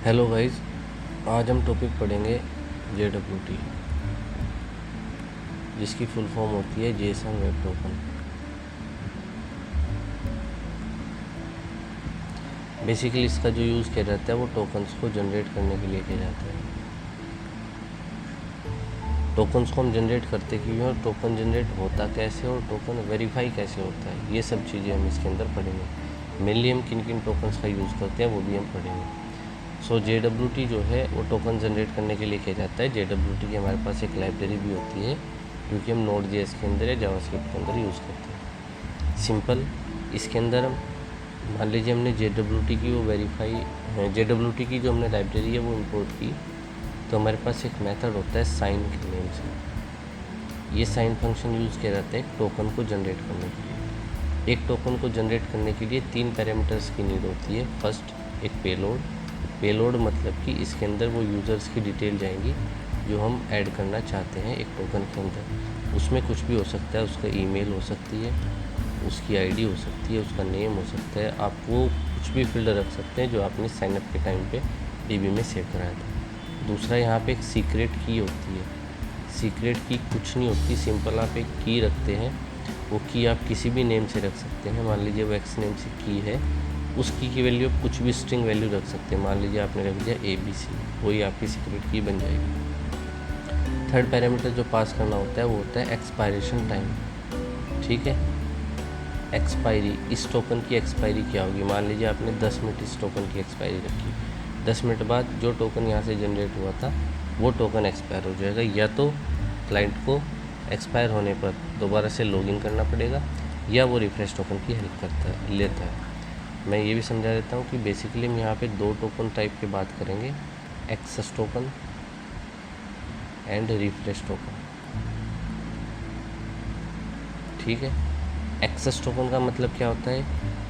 Hello guys, आज हम topic पढ़ेंगे JWT, जिसकी फुल फॉर्म होती है जेसन वेब टोकन। बेसिकली इसका जो यूज़ किया जाता है वो टोकन्स को जनरेट करने के लिए किया जाता है। टोकन्स को हम जनरेट करते क्यों हैं और टोकन जनरेट होता कैसे और टोकन वेरीफाई कैसे होता है, ये सब चीज़ें हम इसके अंदर पढ़ेंगे। मेनली हम किन किन टोकन्स का यूज़ करते हैं वो भी हम पढ़ेंगे। सो JWT जो है वो टोकन जनरेट करने के लिए किया जाता है। JWT की हमारे पास एक लाइब्रेरी भी होती है जो कि हम Node.js के अंदर या जावास्क्रिप्ट के अंदर यूज़ करते हैं। सिंपल, इसके अंदर हम मान लीजिए हमने JWT की वो JWT की जो हमने लाइब्रेरी है वो इंपोर्ट की, तो हमारे पास एक मेथड होता है साइन के नेम से। ये साइन फंक्शन यूज़ किया जाता है एक टोकन को जनरेट करने के लिए। एक टोकन को जनरेट करने के लिए 3 पैरामीटर्स की नीड होती है। फर्स्ट, एक पेलोड मतलब कि इसके अंदर वो यूज़र्स की डिटेल जाएंगी जो हम ऐड करना चाहते हैं एक टोकन के अंदर। उसमें कुछ भी हो सकता है, उसका ईमेल हो सकती है, उसकी आईडी हो सकती है, उसका नेम हो सकता है। आप वो कुछ भी फील्ड रख सकते हैं जो आपने साइनअप के टाइम पे डीबी में सेव कराया था। दूसरा, यहाँ पे एक सीक्रेट की होती है। सीक्रेट की कुछ नहीं होती, सिंपल आप एक की रखते हैं। वो की आप किसी भी नेम से रख सकते हैं। मान लीजिए वो एक्स नेम से की है, उस की वैल्यू आप कुछ भी स्ट्रिंग वैल्यू रख सकते हैं। मान लीजिए आपने रख दिया ABC, वही आपकी सीक्रेट की बन जाएगी। थर्ड पैरामीटर जो पास करना होता है वो होता है एक्सपायरेशन टाइम। ठीक है, एक्सपायरी, इस टोकन की एक्सपायरी क्या होगी। मान लीजिए आपने 10 मिनट इस टोकन की एक्सपायरी रखी। 10 मिनट बाद जो टोकन यहाँ से जनरेट हुआ था वो टोकन एक्सपायर हो जाएगा, या तो क्लाइंट को एक्सपायर होने पर दोबारा से लॉगिन करना पड़ेगा या वो रिफ्रेश टोकन की हेल्प लेता है। मैं ये भी समझा देता हूँ कि बेसिकली हम यहाँ पे 2 टोकन टाइप की बात करेंगे, access token and refresh token. ठीक है, एक्सेस टोकन का मतलब क्या होता है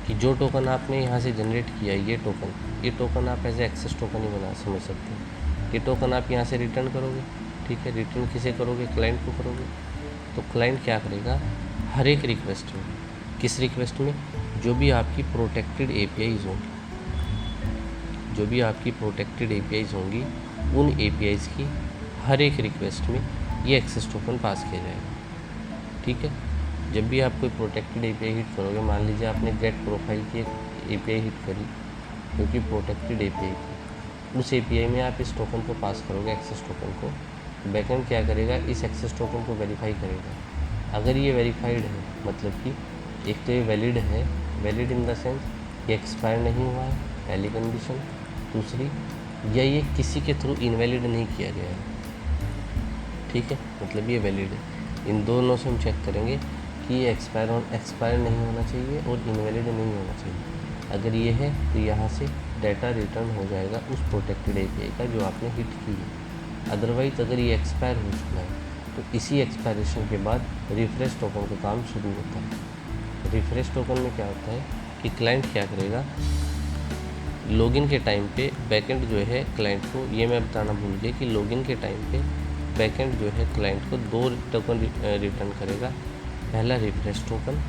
कि जो टोकन आपने यहाँ से जनरेट किया, ये टोकन आप एज ए एक्सेस टोकन ही समझ सकते हैं। ये टोकन आप यहाँ से रिटर्न करोगे। ठीक है, रिटर्न किसे करोगे, क्लाइंट को करोगे। तो क्लाइंट क्या करेगा, हर एक रिक्वेस्ट में, किस रिक्वेस्ट में, जो भी आपकी प्रोटेक्टेड APIs होंगी, उन APIs की हर एक रिक्वेस्ट में ये एक्सेस टोकन पास किया जाएगा। ठीक है, जब भी आप कोई प्रोटेक्टेड API हिट करोगे, मान लीजिए आपने गेट प्रोफाइल की एक API हिट करी क्योंकि प्रोटेक्टेड API थी, उस API में आप इस टोकन को पास करोगे, एक्सेस टोकन को। बैकएंड क्या करेगा, इस एक्सेस टोकन को वेरीफाई करेगा। अगर ये वेरीफाइड है, मतलब कि एक तो ये वैलिड है, वैलिड इन द सेंस ये एक्सपायर नहीं हुआ है, पहली कंडीशन। दूसरी, या ये किसी के थ्रू इनवैलिड नहीं किया गया है। ठीक है, मतलब ये वैलिड है। इन दोनों से हम चेक करेंगे कि ये एक्सपायर नहीं होना चाहिए और इनवैलिड नहीं होना चाहिए। अगर ये है तो यहाँ से डाटा रिटर्न हो जाएगा उस प्रोटेक्टेड API का जो आपने हिट की है। अदरवाइज़ अगर ये एक्सपायर हो चुका है तो इसी एक्सपायरेशन के बाद रिफ्रेश टोकन का काम शुरू होता है। रिफ्रेश टोकन में क्या होता है कि क्लाइंट क्या करेगा, लॉगिन के टाइम पे बैकएंड जो है क्लाइंट को, ये मैं बताना भूल गया कि लॉगिन के टाइम पे बैकएंड जो है क्लाइंट को 2 टोकन रिटर्न करेगा। पहला रिफ्रेश टोकन,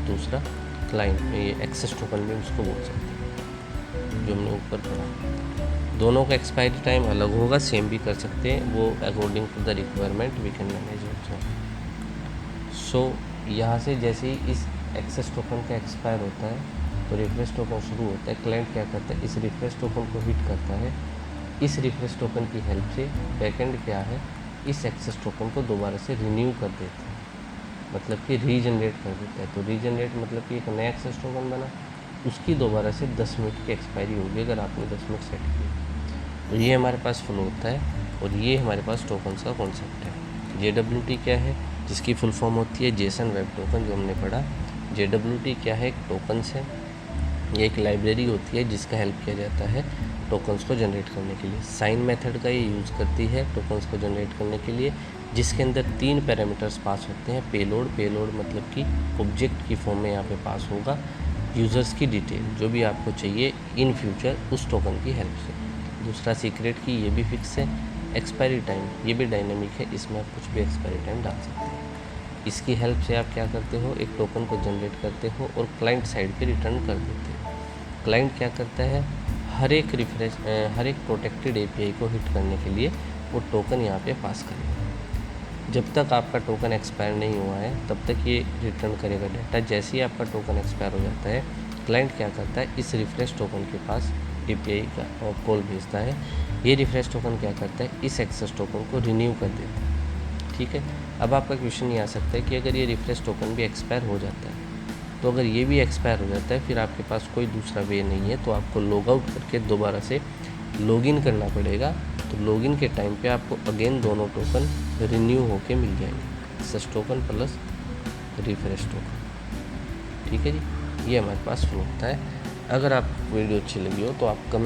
दूसरा क्लाइंट में ये एक्सेस टोकन भी उसको बोल सकते हैं, जो हमने ऊपर पढ़ा। दोनों का एक्सपायरी टाइम अलग होगा, सेम भी कर सकते हैं, वो according to the requirement we can manage also. So यहाँ से जैसे ही इस एक्सेस टोकन का एक्सपायर होता है तो रिफ्रेश टोकन शुरू होता है। क्लाइंट क्या करता है, इस रिफ्रेश टोकन को हिट करता है। इस रिफ्रेश टोकन की हेल्प से बैकएंड क्या है, इस एक्सेस टोकन को दोबारा से रिन्यू कर देता है, मतलब कि रीजनरेट कर देता है। तो रीजनरेट मतलब कि एक नया एक्सेस टोकन बना, उसकी दोबारा से 10 मिनट की एक्सपायरी होगी अगर आपने 10 मिनट सेट किए। तो ये हमारे पास फ्लो होता है और ये हमारे पास टोकन्स का कॉन्सेप्ट है। JWT क्या है, जिसकी फुल फॉर्म होती है जेसन वेब टोकन, जो हमने पढ़ा। JWT क्या है, एक टोकन्स है। ये एक लाइब्रेरी होती है जिसका हेल्प किया जाता है टोकन्स को जनरेट करने के लिए। साइन मेथड का ये यूज़ करती है टोकन्स को जनरेट करने के लिए, जिसके अंदर 3 पैरामीटर्स पास होते हैं। पेलोड मतलब कि ऑब्जेक्ट की फॉर्म में यहाँ पे पास होगा यूज़र्स की डिटेल, जो भी आपको चाहिए इन फ्यूचर उस टोकन की हेल्प से। दूसरा, सीक्रेट की, ये भी फिक्स है। एक्सपायरी टाइम, ये भी डायनेमिक है, इसमें आप कुछ भी एक्सपायरी टाइम डाल सकते हैं। इसकी हेल्प से आप क्या करते हो, एक टोकन को जनरेट करते हो और क्लाइंट साइड पे रिटर्न कर देते हो। क्लाइंट क्या करता है, हर एक प्रोटेक्टेड एपीआई को हिट करने के लिए वो टोकन यहाँ पे पास करेगा। जब तक आपका टोकन एक्सपायर नहीं हुआ है तब तक ये रिटर्न करेगा डाटा। जैसे ही आपका टोकन एक्सपायर हो जाता है, क्लाइंट क्या करता है, इस रिफ्रेश टोकन के पास एपीआई का कॉल भेजता है। ये रिफ्रेश टोकन क्या करता है, इस एक्सेस टोकन को रिन्यू कर देता है। ठीक है, अब आपका क्वेश्चन ये आ सकता है कि अगर ये रिफ्रेश टोकन भी एक्सपायर हो जाता है, तो अगर ये भी एक्सपायर हो जाता है, फिर आपके पास कोई दूसरा वे नहीं है, तो आपको लॉग आउट करके दोबारा से लॉगिन करना पड़ेगा। तो लॉगिन के टाइम पे आपको अगेन दोनों टोकन रिन्यू होके मिल जाएंगे, access token plus refresh token. ठीक है जी, ये हमारे पास फ्लो होता है। अगर आपको वीडियो अच्छी लगी हो तो आप कमेंट